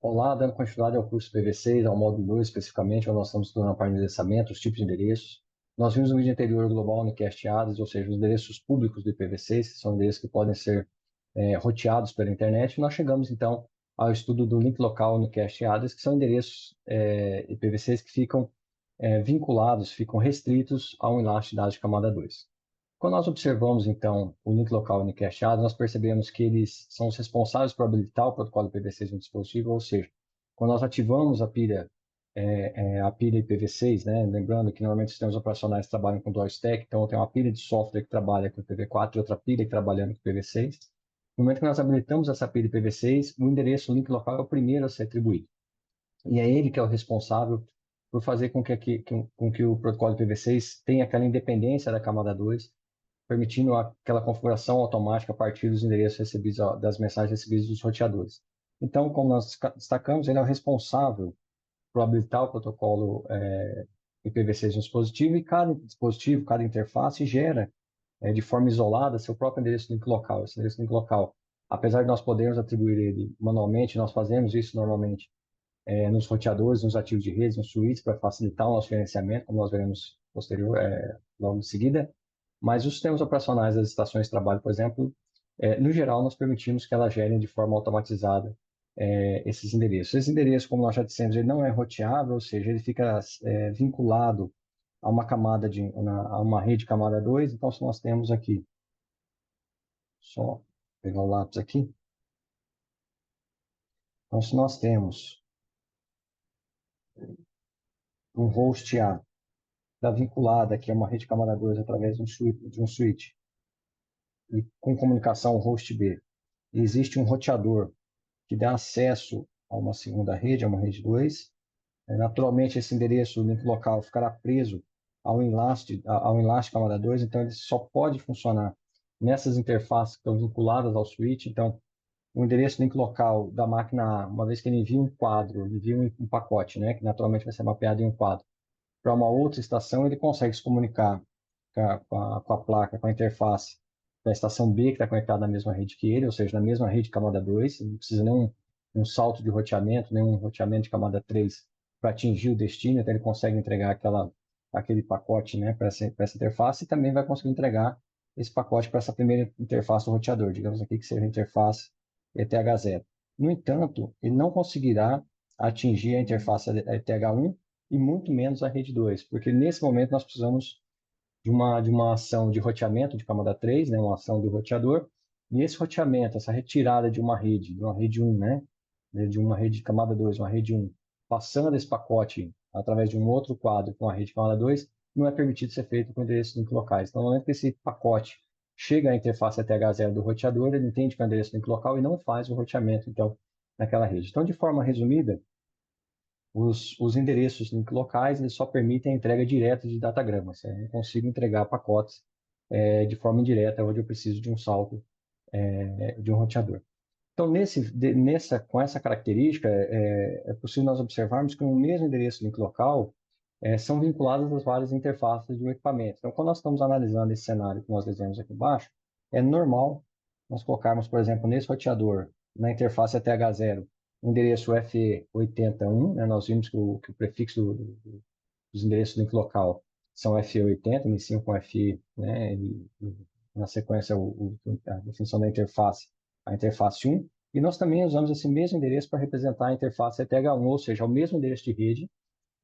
Olá, dando continuidade ao curso PV6, ao módulo 2 especificamente, onde nós estamos estudando a parte de endereçamento, os tipos de endereços. Nós vimos no vídeo anterior o Global Unicast Address, ou seja, os endereços públicos do IPv6, que são endereços que podem ser roteados pela internet. E nós chegamos, então, ao estudo do Link Local Unicast Address, que são endereços IPv6 que ficam vinculados, ficam restritos a um enlace de dados de camada 2. Quando nós observamos, então, o link local unicacheado, nós percebemos que eles são os responsáveis por habilitar o protocolo IPv6 no dispositivo, ou seja, quando nós ativamos a pilha IPv6, né, lembrando que normalmente os sistemas operacionais trabalham com dual stack, então tem uma pilha de software que trabalha com IPv4 e outra pilha que trabalha com IPv6. No momento que nós habilitamos essa pilha IPv6, o endereço link local é o primeiro a ser atribuído. E é ele que é o responsável por fazer com que o protocolo IPv6 tenha aquela independência da camada 2, permitindo aquela configuração automática a partir dos endereços recebidos, das mensagens recebidas dos roteadores. Então, como nós destacamos, ele é o responsável por habilitar o protocolo IPv6 no dispositivo, e cada dispositivo, cada interface gera de forma isolada seu próprio endereço link local. Esse endereço link local, apesar de nós podermos atribuir ele manualmente, nós fazemos isso normalmente nos roteadores, nos ativos de redes, nos switches, para facilitar o nosso gerenciamento, como nós veremos logo em seguida. Mas os sistemas operacionais das estações de trabalho, por exemplo, no geral, nós permitimos que elas gerem de forma automatizada esses endereços. Esse endereço, como nós já dissemos, ele não é roteável, ou seja, ele fica vinculado a uma camada a uma rede camada 2. Então, se nós temos aqui, só pegar o lápis aqui. Então, se nós temos um host A está vinculada aqui a uma rede camada 2 através de um switch e com comunicação ao host B. E existe um roteador que dá acesso a uma segunda rede, a uma rede 2. Naturalmente, esse endereço, o link local, ficará preso ao enlace camada 2, então ele só pode funcionar nessas interfaces que estão vinculadas ao switch. Então, o endereço link local da máquina A, uma vez que ele envia um quadro, ele envia um pacote, né, que naturalmente vai ser mapeado em um quadro, para uma outra estação, ele consegue se comunicar com a placa, com a interface da estação B, que está conectada na mesma rede que ele, ou seja, na mesma rede camada 2, não precisa nem um salto de roteamento, nem um roteamento de camada 3 para atingir o destino, então ele consegue entregar aquele pacote, né, para essa interface, e também vai conseguir entregar esse pacote para essa primeira interface do roteador, digamos aqui que seja a interface ETH0. No entanto, ele não conseguirá atingir a interface ETH1 e muito menos a rede 2, porque nesse momento nós precisamos de uma ação de roteamento de camada 3, né, uma ação do roteador, e esse roteamento, essa retirada de uma rede 1, né, de uma rede de camada 2, uma rede 1, passando esse pacote através de um outro quadro com a rede camada 2, não é permitido ser feito com endereços link locais. Então, no momento que esse pacote chega à interface ETH0 do roteador, ele entende que é um endereço link local e não faz o roteamento, então, naquela rede. Então, de forma resumida, os endereços link locais eles só permitem a entrega direta de datagramas. Eu não consigo entregar pacotes de forma indireta, onde eu preciso de um salto de um roteador. Então, com essa característica, é possível nós observarmos que no mesmo endereço link local são vinculadas as várias interfaces de um equipamento. Então, quando nós estamos analisando esse cenário que nós desenhamos aqui embaixo, é normal nós colocarmos, por exemplo, nesse roteador, na interface ETH0, o endereço FE81, né? Nós vimos que o prefixo dos endereços link local são FE80, iniciam com FE, né? E na sequência, a definição da interface, a interface 1. E nós também usamos esse mesmo endereço para representar a interface ETH1, ou seja, o mesmo endereço de rede,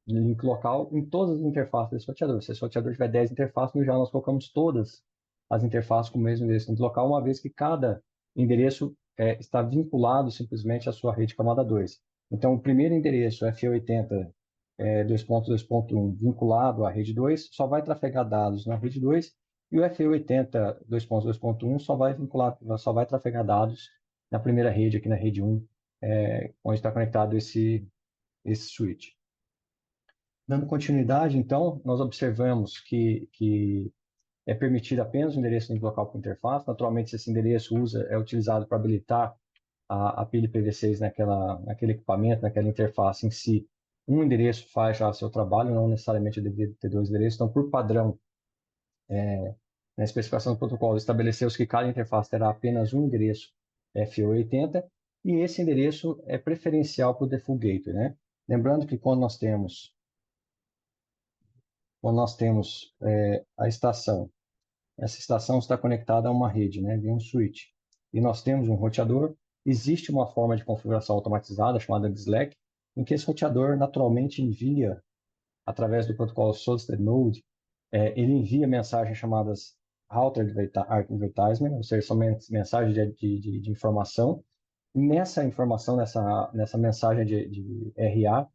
link local, em todas as interfaces desse roteador. Se esse roteador tiver 10 interfaces, no geral nós colocamos todas as interfaces com o mesmo endereço link local, uma vez que cada endereço está vinculado simplesmente à sua rede camada 2. Então, o primeiro endereço, FE80 2.2.1, vinculado à rede 2, só vai trafegar dados na rede 2, e o FE80 2.2.1 só vai trafegar dados na primeira rede, aqui na rede 1, onde está conectado esse switch. Dando continuidade, então, nós observamos que é permitido apenas o endereço link local com interface. Naturalmente, se esse endereço é utilizado para habilitar a pilha IPv6 naquele equipamento, naquela interface em si, um endereço faz já o seu trabalho, não necessariamente deveria ter dois endereços. Então, por padrão, na especificação do protocolo, estabeleceu-se que cada interface terá apenas um endereço FE80, e esse endereço é preferencial para o Default Gateway, né? Lembrando que quando nós temos a estação, essa estação está conectada a uma rede, né, via um switch, e nós temos um roteador, existe uma forma de configuração automatizada chamada de Slack, em que esse roteador naturalmente envia, através do protocolo Solicited Node, ele envia mensagens chamadas Router Advertisement, ou seja, são mensagens de informação. E nessa informação, nessa mensagem de RA,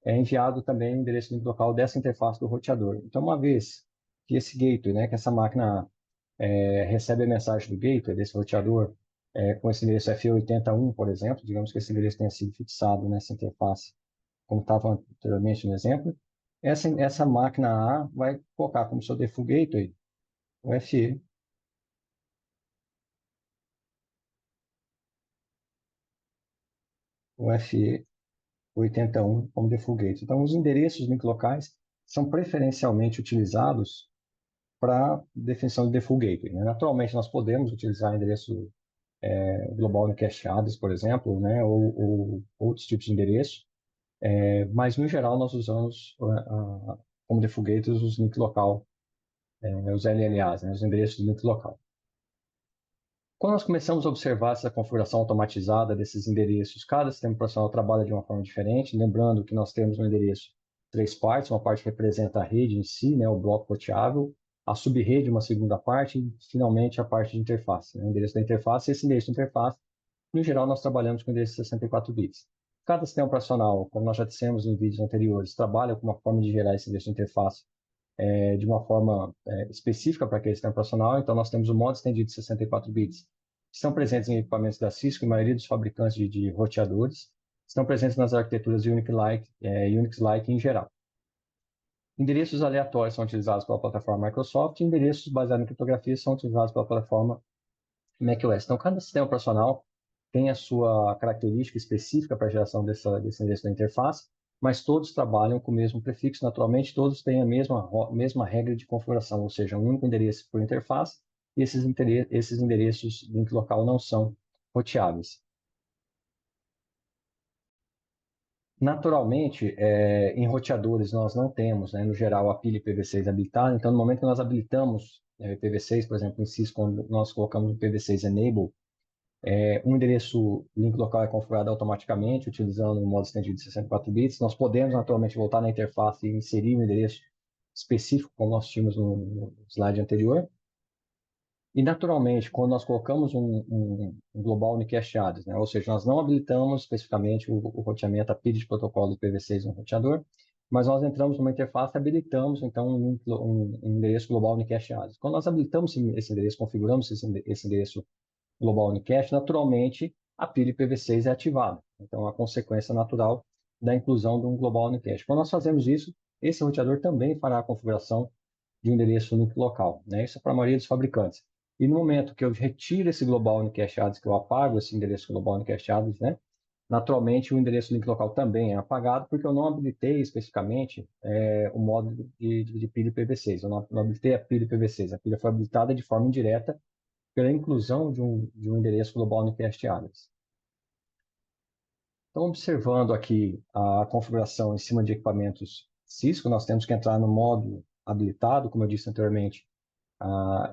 é enviado também o endereço link local dessa interface do roteador. Então, uma vez que esse gateway, né, que essa máquina recebe a mensagem do gateway, desse roteador, com esse endereço FE81, por exemplo, digamos que esse endereço tenha sido fixado nessa interface, como estava anteriormente no exemplo, essa máquina A vai colocar como seu default gateway o FE, o FE81 como default gateway. Então, os endereços link locais são preferencialmente utilizados para definição de default gateway, né? Naturalmente, nós podemos utilizar endereço global cacheados, por exemplo, né? Ou outros tipos de endereço, mas, no geral, nós usamos como default gateways os link local, os LLAs, né? Os endereços de link local. Quando nós começamos a observar essa configuração automatizada desses endereços, cada sistema operacional trabalha de uma forma diferente, lembrando que nós temos no endereço três partes, uma parte que representa a rede em si, né, o bloco roteável, a subrede, uma segunda parte, e finalmente a parte de interface, né, o endereço da interface. Esse endereço de interface, no geral, nós trabalhamos com o endereço de 64 bits. Cada sistema operacional, como nós já dissemos em vídeos anteriores, trabalha com uma forma de gerar esse endereço de interface de uma forma específica para aquele sistema operacional. Então, nós temos o modo estendido de 64 bits, que estão presentes em equipamentos da Cisco e a maioria dos fabricantes de roteadores, estão presentes nas arquiteturas Unix-like em geral. Endereços aleatórios são utilizados pela plataforma Microsoft e endereços baseados em criptografia são utilizados pela plataforma macOS. Então, cada sistema operacional tem a sua característica específica para a geração desse endereço da interface, mas todos trabalham com o mesmo prefixo, naturalmente, todos têm a mesma regra de configuração, ou seja, um único endereço por interface, e esses endereços de link local não são roteáveis. Naturalmente, em roteadores nós não temos, né, no geral, a pilha IPv6 habilitada, então no momento que nós habilitamos IPv6, por exemplo, em Cisco, quando nós colocamos o IPv6 Enable, um endereço link local é configurado automaticamente, utilizando o modo estendido de 64 bits. Nós podemos, naturalmente, voltar na interface e inserir um endereço específico, como nós tínhamos no slide anterior. E, naturalmente, quando nós colocamos um Global Unicast Address, né? Ou seja, nós não habilitamos especificamente o roteamento, a pilha de protocolo do IPv6 no roteador, mas nós entramos numa interface e habilitamos, então, um endereço Global Unicast Address. Quando nós habilitamos esse endereço, configuramos esse endereço Global Unicast, naturalmente, a pilha IPv6 é ativada. Então, a consequência natural da inclusão de um Global Unicast. Quando nós fazemos isso, esse roteador também fará a configuração de um endereço único local, né? Isso é para a maioria dos fabricantes. E no momento que eu retiro esse Global Unicast Address, que eu apago esse endereço Global Unicast Address, né? Naturalmente, o endereço link local também é apagado, porque eu não habilitei especificamente o modo de pilha IPv6. Eu não habilitei a pilha IPv6. A pilha foi habilitada de forma indireta pela inclusão de um endereço global Unicast Address. Então, observando aqui a configuração em cima de equipamentos Cisco, nós temos que entrar no modo habilitado, como eu disse anteriormente.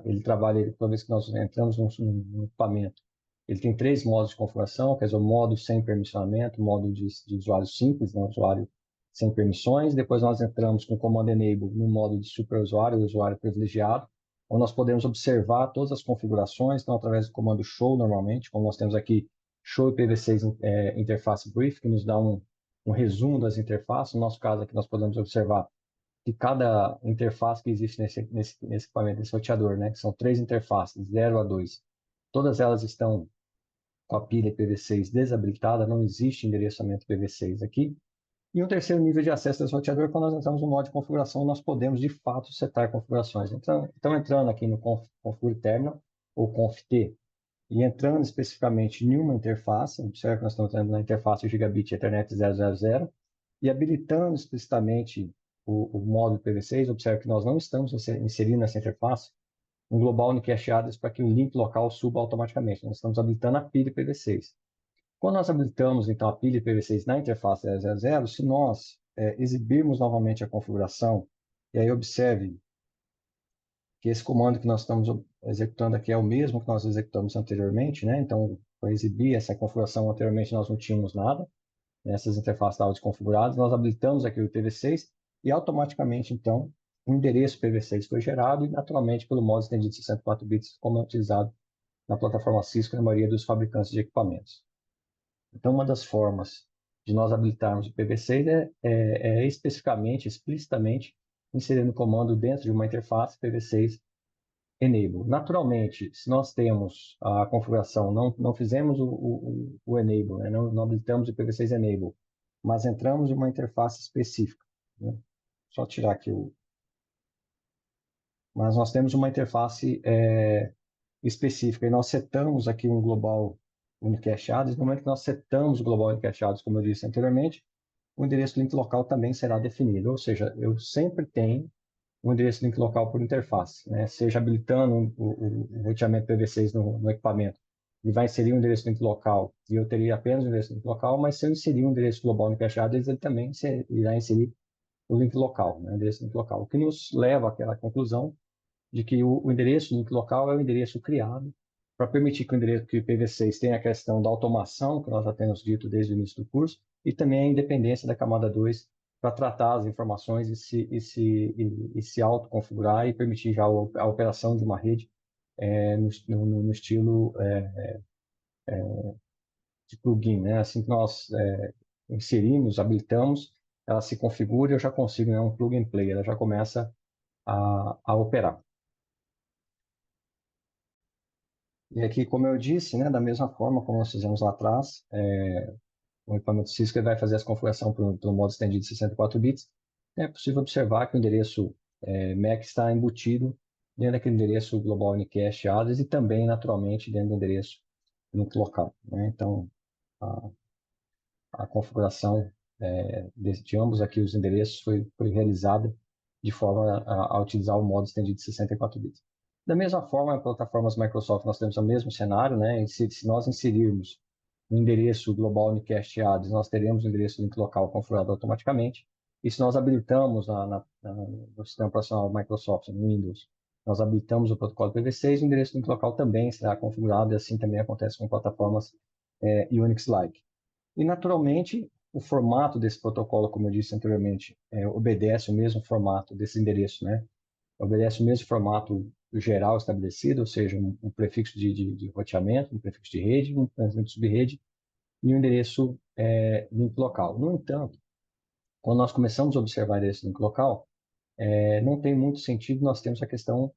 Ele trabalha, toda vez que nós entramos num equipamento, ele tem três modos de configuração, quer dizer, o modo sem permissionamento, o modo de usuário simples, né, usuário sem permissões. Depois nós entramos com o comando enable no modo de superusuário, usuário privilegiado, onde nós podemos observar todas as configurações, então através do comando show normalmente, como nós temos aqui show IPv6 interface brief, que nos dá um resumo das interfaces. No nosso caso aqui nós podemos observar que cada interface que existe nesse equipamento, nesse roteador, né, que são três interfaces, 0 a 2, todas elas estão com a pilha IPv6 desabilitada, não existe endereçamento IPv6 aqui. E um terceiro nível de acesso desse roteador, quando nós entramos no modo de configuração, nós podemos, de fato, setar configurações. Então entrando aqui no Configure Terminal, ou conft, e entrando especificamente em uma interface, observe que nós estamos entrando na interface Gigabit Ethernet 000, e habilitando explicitamente o modo IPv6, observe que nós não estamos inserindo nessa interface um Global Unicast Address para que o link local suba automaticamente. Nós estamos habilitando a pilha IPv6. Quando nós habilitamos, então, a pilha IPv6 na interface 000, se nós exibirmos novamente a configuração, e aí observe que esse comando que nós estamos executando aqui é o mesmo que nós executamos anteriormente, né? Então, para exibir essa configuração anteriormente, nós não tínhamos nada, né? Essas interfaces estavam desconfiguradas, nós habilitamos aqui o IPv6 e automaticamente, então, o endereço IPv6 foi gerado e, naturalmente, pelo modo estendido de 64 bits, como é utilizado na plataforma Cisco e na maioria dos fabricantes de equipamentos. Então, uma das formas de nós habilitarmos o IPv6 é especificamente, explicitamente, inserindo o comando dentro de uma interface IPv6 enable. Naturalmente, se nós temos a configuração, não fizemos o enable, né? Não habilitamos o IPv6 enable, mas entramos em uma interface específica, né? Só tirar aqui o... Mas nós temos uma interface específica e nós setamos aqui um global unicast address. No momento que nós setamos o global unicast address, como eu disse anteriormente, o endereço link local também será definido, ou seja, eu sempre tenho um endereço link local por interface, né? Seja habilitando o roteamento PV6 no equipamento, ele vai inserir um endereço link local e eu teria apenas um endereço link local, mas se eu inserir um endereço global no cache address, ele também irá inserir o link local, né? O endereço link local, o que nos leva àquela conclusão de que o endereço link local é o endereço criado para permitir que o endereço que o IPv6 tenha a questão da automação, que nós já temos dito desde o início do curso, e também a independência da camada 2 para tratar as informações e se autoconfigurar e permitir já a operação de uma rede no estilo de plugin, né? Assim que nós inserimos, habilitamos, ela se configura e eu já consigo, né, um plug and play, ela já começa a operar. E aqui, como eu disse, né, da mesma forma como nós fizemos lá atrás, o equipamento Cisco vai fazer essa configuração pelo modo estendido de 64 bits. É possível observar que o endereço MAC está embutido dentro daquele endereço global unicast address e também, naturalmente, dentro do endereço NUC local, né? Então, a configuração de ambos aqui os endereços foi realizada de forma a utilizar o modo estendido de 64 bits. Da mesma forma, em plataformas Microsoft, nós temos o mesmo cenário, né? E se nós inserirmos o endereço global unicast address, nós teremos o endereço link local configurado automaticamente. E se nós habilitamos no sistema operacional Microsoft, no Windows, nós habilitamos o protocolo IPv6, o endereço link local também será configurado, e assim também acontece com plataformas Unix-like. E, naturalmente, o formato desse protocolo, como eu disse anteriormente, obedece o mesmo formato desse endereço, né? Obedece o mesmo formato geral estabelecido, ou seja, um prefixo de roteamento, um prefixo de rede, um prefixo de subrede e um endereço link local. No entanto, quando nós começamos a observar esse link local, não tem muito sentido nós termos a questão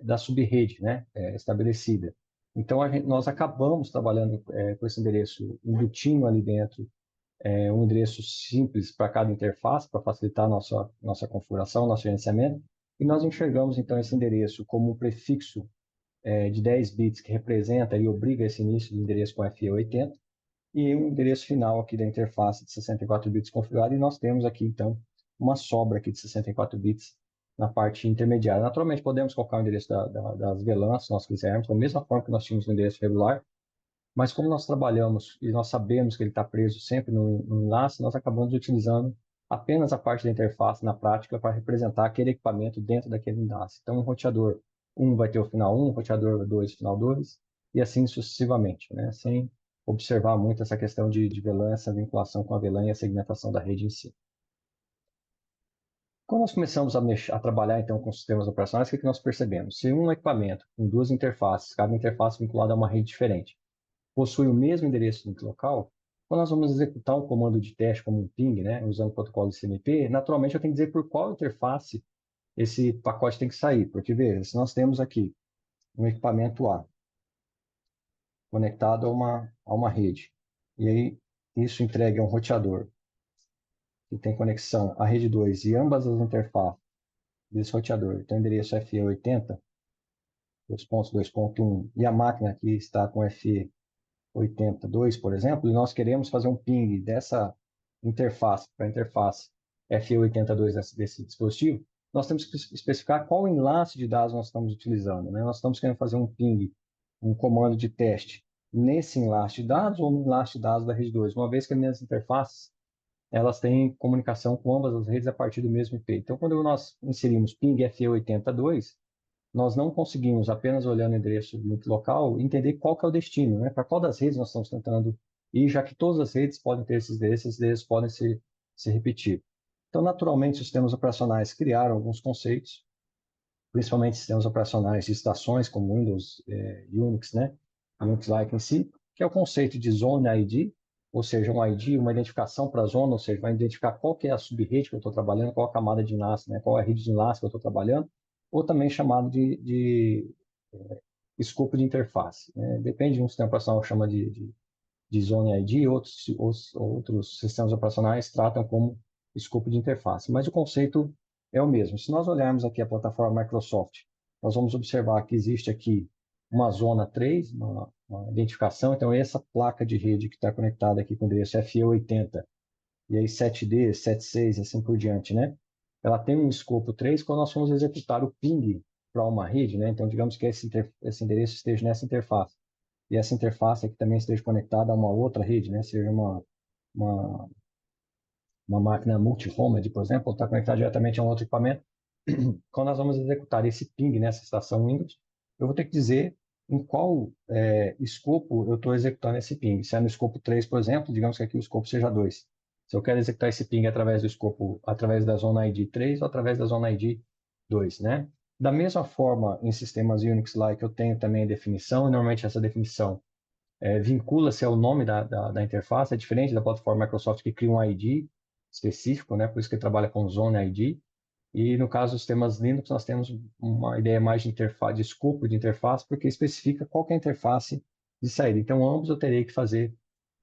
da subrede, né, estabelecida. Então, nós acabamos trabalhando com esse endereço embutindo ali dentro um endereço simples para cada interface, para facilitar a nossa configuração, nosso gerenciamento, e nós enxergamos, então, esse endereço como um prefixo de 10 bits que representa e obriga esse início do endereço com FE80, e um endereço final aqui da interface de 64 bits configurado, e nós temos aqui, então, uma sobra aqui de 64 bits na parte intermediária. Naturalmente, podemos colocar o endereço das VLANs, se nós quisermos, da mesma forma que nós tínhamos no endereço regular, mas como nós trabalhamos e nós sabemos que ele está preso sempre no enlace, nós acabamos utilizando apenas a parte da interface na prática para representar aquele equipamento dentro daquele enlace. Então, o roteador 1 vai ter o final 1, o roteador 2 o final 2, e assim sucessivamente, né? Sem observar muito essa questão de VLAN, essa vinculação com a VLAN e a segmentação da rede em si. Quando nós começamos a trabalhar então com sistemas operacionais, o que nós percebemos? Se um equipamento com duas interfaces, cada interface vinculada a uma rede diferente, possui o mesmo endereço link local, quando nós vamos executar um comando de teste como um ping, né, usando o protocolo CMP, naturalmente eu tenho que dizer por qual interface esse pacote tem que sair, porque veja, se nós temos aqui um equipamento A conectado a uma rede, e aí isso entrega a um roteador que tem conexão à rede 2 e ambas as interfaces desse roteador tem o endereço FE80, 2.2.1, e a máquina aqui está com FE82, por exemplo, e nós queremos fazer um ping dessa interface para a interface FE82 desse dispositivo, nós temos que especificar qual enlace de dados nós estamos utilizando, né? Nós estamos querendo fazer um ping, um comando de teste nesse enlace de dados ou no enlace de dados da rede 2, uma vez que as minhas interfaces elas têm comunicação com ambas as redes a partir do mesmo IP. Então, quando nós inserimos ping FE82, nós não conseguimos, apenas olhando o endereço local, entender qual que é o destino, né? Para qual das redes nós estamos tentando ir, já que todas as redes podem ter esses endereços podem se repetir. Então, naturalmente, os sistemas operacionais criaram alguns conceitos, principalmente sistemas operacionais de estações, como Windows, Unix, né? Unix-like em si, que é o conceito de Zone ID, ou seja, um ID, uma identificação para a zona, ou seja, vai identificar qual que é a sub-rede que eu estou trabalhando, qual a camada de enlace, né? Qual é a rede de enlace que eu estou trabalhando, ou também chamado de escopo de interface, né? Depende de um sistema operacional chama de Zone ID, outros sistemas operacionais tratam como escopo de interface, mas o conceito é o mesmo. Se nós olharmos aqui a plataforma Microsoft, nós vamos observar que existe aqui uma zona 3, uma identificação, então essa placa de rede que está conectada aqui com o endereço FE80, e aí 7D, 76 e assim por diante, né? Ela tem um escopo 3 quando nós vamos executar o ping para uma rede, né? Então, digamos que esse endereço esteja nessa interface e essa interface aqui também esteja conectada a uma outra rede, né? Seja uma, uma máquina multi-homed, por exemplo, ou está conectada diretamente a um outro equipamento. Quando nós vamos executar esse ping nessa estação Windows, eu vou ter que dizer em qual escopo eu estou executando esse ping. Se é no escopo 3, por exemplo, digamos que aqui o escopo seja 2. Se eu quero executar esse ping através do escopo, através da zona ID 3 ou através da zona ID 2, né? Da mesma forma, em sistemas Unix-like, eu tenho também a definição, e normalmente essa definição vincula-se ao nome da interface, é diferente da plataforma Microsoft que cria um ID específico, né? Por isso que trabalha com Zone ID. E no caso dos sistemas Linux, nós temos uma ideia mais de interface, de escopo de interface, porque especifica qual que é a interface de saída. Então, ambos eu terei que fazer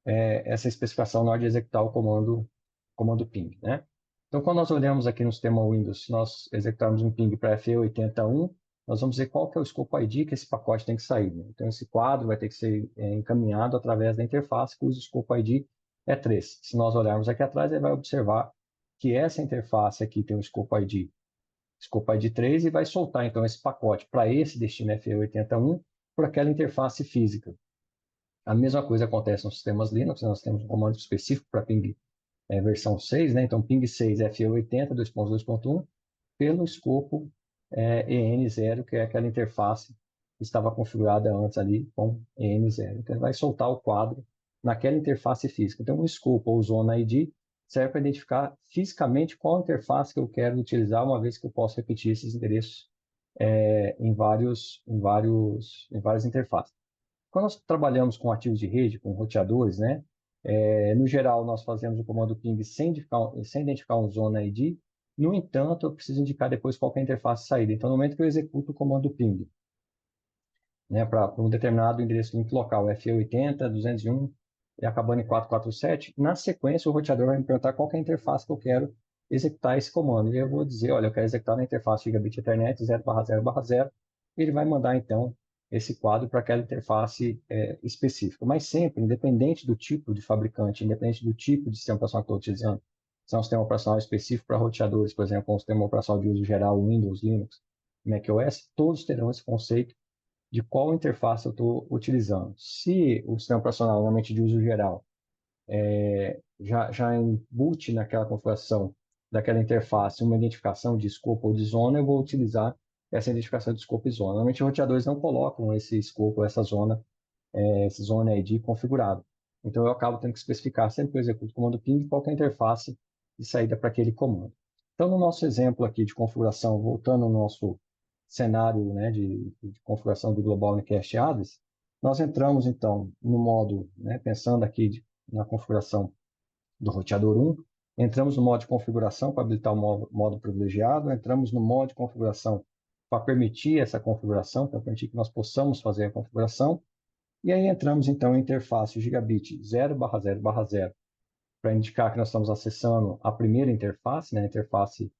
essa especificação na hora de executar o comando ping, né? Então, quando nós olhamos aqui no sistema Windows, se nós executarmos um ping para FE81, nós vamos ver qual que é o escopo ID que esse pacote tem que sair, né? Então, esse quadro vai ter que ser encaminhado através da interface, cujo escopo ID é 3. Se nós olharmos aqui atrás, ele vai observar que essa interface aqui tem o escopo ID 3 e vai soltar, então, esse pacote para esse destino FE81 por aquela interface física. A mesma coisa acontece nos sistemas Linux, nós temos um comando específico para ping versão 6, né? Então, ping 6 FE80 2.2.1 pelo escopo EN0, que é aquela interface que estava configurada antes ali com EN0. Então, ele vai soltar o quadro naquela interface física. Então, o escopo ou zona ID serve para identificar fisicamente qual interface que eu quero utilizar, uma vez que eu posso repetir esses endereços em várias interfaces. Quando nós trabalhamos com ativos de rede, com roteadores, né? No geral, nós fazemos o comando ping sem identificar um zona ID. No entanto, eu preciso indicar depois qual é a interface de saída. Então, no momento que eu executo o comando ping, né, para um determinado endereço link local, FE80, 201 e acabando em 447, na sequência, o roteador vai me perguntar qual é a interface que eu quero executar esse comando. E eu vou dizer, olha, eu quero executar na interface Gigabit Ethernet 0/0/0. Ele vai mandar, então, esse quadro para aquela interface específica. Mas sempre, independente do tipo de fabricante, independente do tipo de sistema operacional que eu estou utilizando, se é um sistema operacional específico para roteadores, por exemplo, um sistema operacional de uso geral, Windows, Linux, macOS, todos terão esse conceito de qual interface eu estou utilizando. Se o sistema operacional, normalmente de uso geral, já embute naquela configuração daquela interface uma identificação de escopo ou de zona, eu vou utilizar essa identificação de escopo e zona. Normalmente, os roteadores não colocam esse escopo, essa zona, esse zona ID configurado. Então, eu acabo tendo que especificar sempre que eu executo o comando ping qual é a interface de saída para aquele comando. Então, no nosso exemplo aqui de configuração, voltando ao nosso cenário, né, de configuração do Global Unicast Address, nós entramos, então, no modo, né, pensando aqui na configuração do roteador 1, entramos no modo de configuração para habilitar o modo privilegiado, entramos no modo de configuração para permitir essa configuração, para permitir que nós possamos fazer a configuração, e aí entramos, então, em interface gigabit 0/0/0, para indicar que nós estamos acessando a primeira interface, né, a interface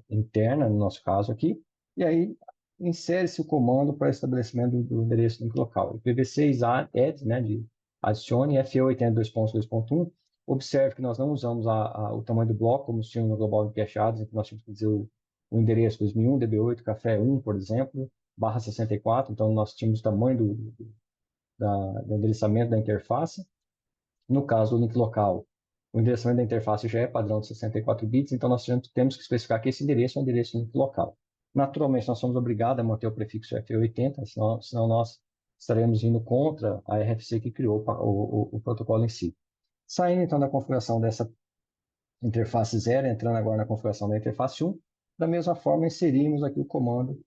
interna, no nosso caso aqui, e aí insere-se o comando para estabelecimento do endereço link local. IPv6 add, né, de adicione FE82.2.1. Observe que nós não usamos o tamanho do bloco, como tinha no Global Cache Address, em que nós tínhamos que dizer o endereço 2001, DB8, café 1, por exemplo, /64. Então, nós tínhamos o tamanho do endereçamento da interface. No caso do link local, o endereçamento da interface já é padrão de 64 bits, então nós temos que especificar que esse endereço é o endereço link local. Naturalmente, nós somos obrigados a manter o prefixo FE80, senão nós estaremos indo contra a RFC que criou o protocolo em si. Saindo então da configuração dessa interface 0, entrando agora na configuração da interface 1, da mesma forma inserimos aqui o comando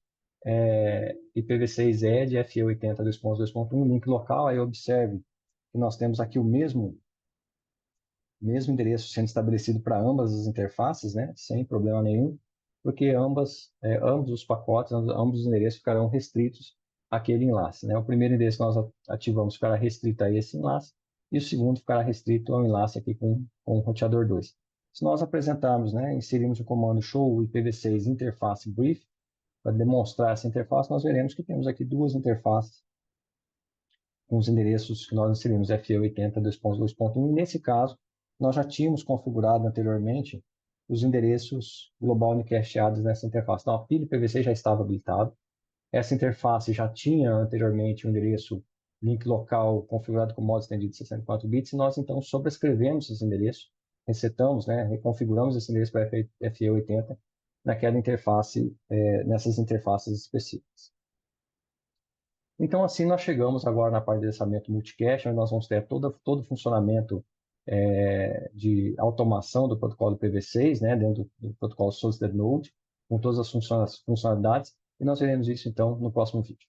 IPv6 ED FE80 2.2.1 link local. Aí observe que nós temos aqui o mesmo endereço sendo estabelecido para ambas as interfaces, né, sem problema nenhum, porque ambos os pacotes, ambos os endereços ficarão restritos àquele enlace, né? O primeiro endereço que nós ativamos ficará restrito a esse enlace, e o segundo ficará restrito ao enlace aqui com o roteador 2. Se nós apresentarmos, né, inserirmos o comando show IPv6 interface brief, para demonstrar essa interface, nós veremos que temos aqui duas interfaces com os endereços que nós inserimos, FE80 2.2.1, e nesse caso, nós já tínhamos configurado anteriormente os endereços global unicasteados nessa interface. Então, a pilha IPv6 já estava habilitado, essa interface já tinha anteriormente o endereço link local configurado com modo estendido de 64 bits, e nós então sobrescrevemos esse endereço, resetamos, né, reconfiguramos esse endereço para FE80 naquela interface, nessas interfaces específicas. Então, assim, nós chegamos agora na parte de endereçamento multicache, onde nós vamos ter todo o funcionamento de automação do protocolo IPv6, né, dentro do protocolo Solicited Node, com todas as funcionalidades, e nós veremos isso, então, no próximo vídeo.